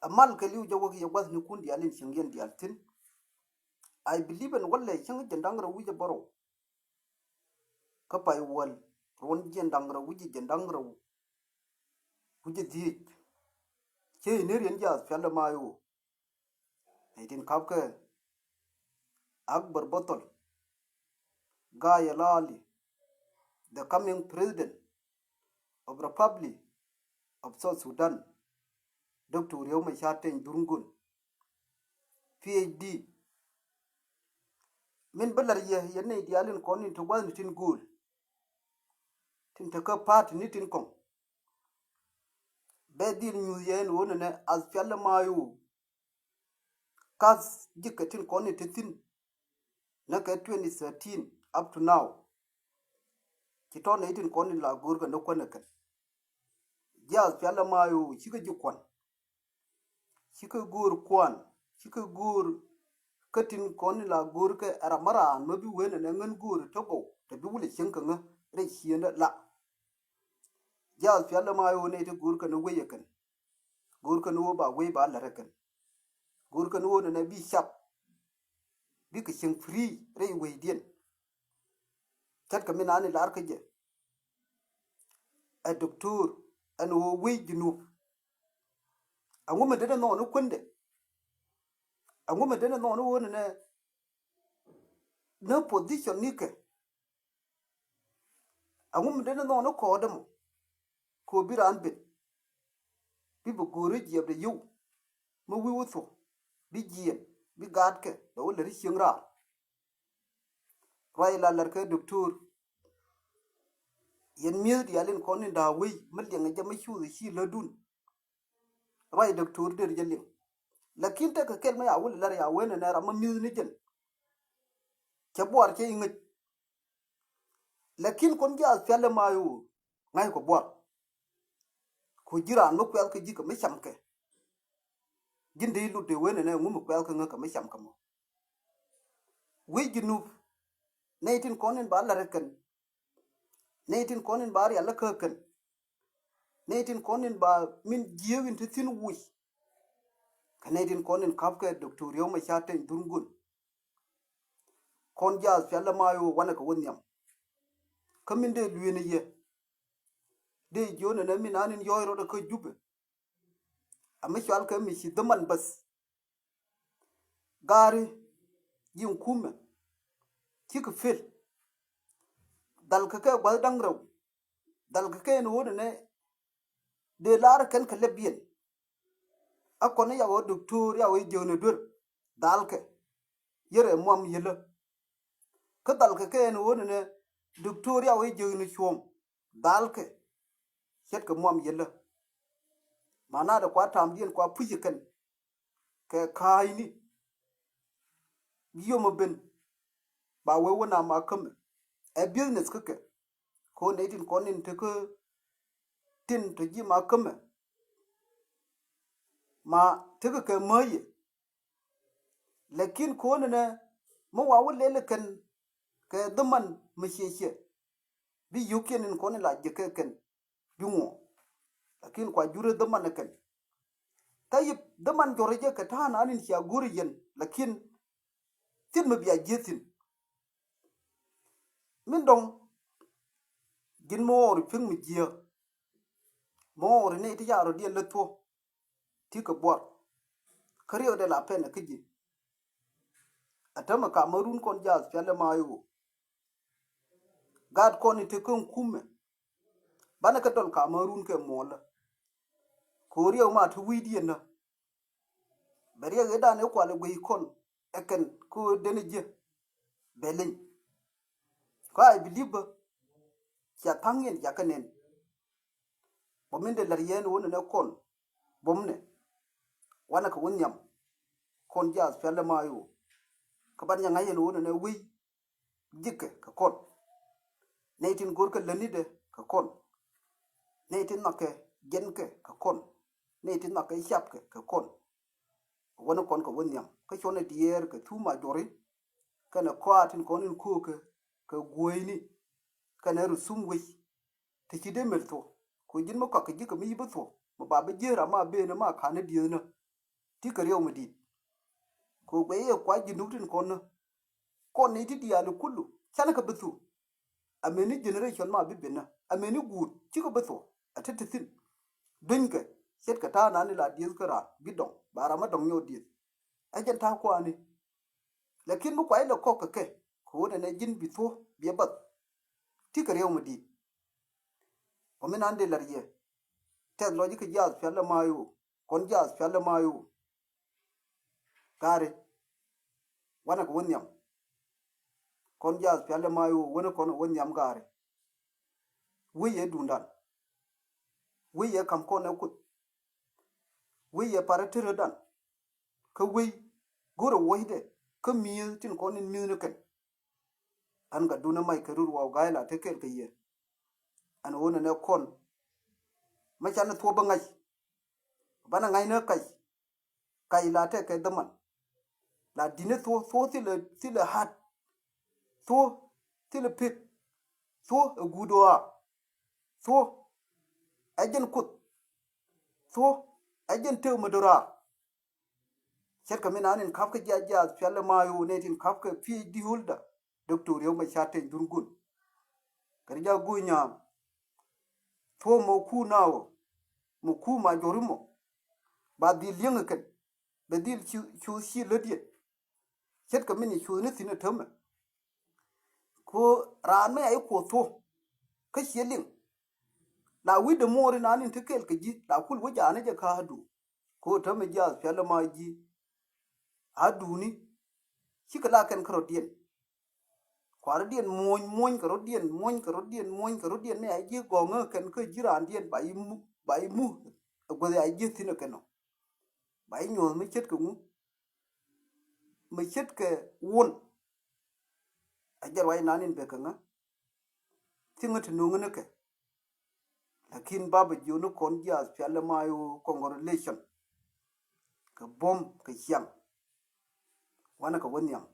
amal ke liu jawo ki yagwas ni kun dialin shingen dialtin. I believe in walle shing jendangra wuje boro ka pai wal ron jendangra wuje jendangra wuje di ke ne ren ja fella mayo idin kapke akbar botol gaya lali the coming president of Republic of South Sudan, Dr. Rioma Shaten Durungun, PhD. Min balar ye ne dialin konin to wan tin gul. Tin ta ka part ni tin kong. Be dir nyu yen wona ne as fiala mayu. Kas jikatin konin tin na ka 2013 up to now. Kito na itin konin la gurga no kwana kan. Ja fiala mayu chika jikwan. Chika gur kwan. Chika gur katin koni la gur ke aramara no bi wena na ngan gur togo to bi wule shinka nga re hienda la ja fiala mayo ne te gur ka no weye kan gur ka no ba we ba la rekan gur ka no na bi shap bi ka shin free re we dien tat ka mina ne lar ka je a doctor an wo we jinu angu me de no no kunde angu me de no no wona ne no position ni ke angu me de no no ko dem ko biran bit bi bu gori je de yu mo wi wuto bi jien bi gad ke do le ri shingra rai la lar ke doctor yen miir yalin konin da wi mil yang jama shu shi ladun rai doctor der jelin lakin ta ka kel ma ya wul lar ya wena na ram miir ni jen ke bor ke ingi lakin kon ja fele mayu ngai ko bor ko jira no kwel ke jika me chamke jinde lu de wena na ngum kwel ke ngaka me chamka mo wi jinu neitin konin ba lar kan neitin konin ba ya la ka kan neitin konin ba min jiewin te tin wi kanedin konin kapke doctor yo ma shaten durgun kon ja fele mayu wana ka wonyam kamin de luene ye de jona na min anin yoyro da ka jube amma shal ka mi shi daman bas gari yin kume kika fil dal ka ka gwal dangraw dal ka ka no ne de lar kan ka lebien akone ya wo doctor ya wo jona dur dal ka yere mom yele ka dal ka ka no ne doctor ya wo jona shom dal ka het ka mom yele mana da kwa tam dien kwa puji kan ke kai ni yo mo ben ba we wona ma kam e business kake ko ne tin konin te ko tin to ji ma kam ma te ko ke moye lakin ko ne mo wa wule le kan ke duman mu sheshe bi yuken ko ne la je ke kan bi mo lakin kwa jure duman kan tayib duman joreje ka ta na anin sha guriyen lakin tin mu biya jetin min dong gin mo ri ping mi jia mo ri ne ti yaro di le to ti ko bor kariyo de la pena kiji atama Cameroon kon jazz pele mayo gad kon te kon kume bana ka don Cameroon ke mola koriyo ma tu widi na beriya ga dane ko le gwi kon eken ko dene je belin ko I believe ya tangen ya kanen bominde lar yen wona ne kon bomne wana ka wonyam kon jazz pele mayo ka ban yang ayen wona ne wi jikke ka kon neitin gorka lanide ka kon neitin nakke genke ka kon neitin nakke shapke ka kon wona kon ka wonyam ka chone dier ka tuma jori kana kwatin konin kuke ka goyini kana rusum wi tikide merto ko jinma ka jika mi beto ma baba jera ma be na ma kana diena ti kariyo mudi ko gbe ye kwa jinubtin kon ni ti dialu kullu chana ka bethu ameni generation ma bibena ameni gut ti ko bethu atetisin dunke set ka ta na ni la dies kara bidong bara ma dong yo dies ajen ta ko ani lakin bu kwai la ko ke ko ne jin bithu bi bat ti kariyo mudi o men ande larye technology jazz fella mayu kon jazz fella mayu kare wana ko wonyam kon jazz fella mayu wana kon wonyam kare wi ye dundan wi ye kam ko na kut wi ye paratiro dan ka wi goro woide ka mi tin kon ni mi ne ken an ga duna mai ka ruwa ga la te ken ka ye an wona ne kon ma chan to ba ngai bana ngai na kai la te ke daman la dine to ti le hat to ti le pit to gudoa to ajen kut to ajen te modora set ka minanin kaf ka jaja felle mayo ne tin kaf ka fi di hulda doctor yo ma chate durgun karja gunya to mo ku nawo mo ku ma jorimo ba di lieng ken be dil chu si le die set ka mini chu ne tin tama ko ran me ay ko to ka sheling la wi de mori nanin tekel ka ji la kul wuja ne je ka hadu ko to me ja felle ma ji aduni chikala ken krodien kwar dien moñ karodien ne ay ji gonga ken ko jiran dien bai mu go ay ji tino keno bai nyo me chet ko mu me chet ke won ajar wai nanin be kanga tinga tinu ngene ke lakin baba jono kon jas fiale mayo congratulation ka bom ka hyang wana ka wonyam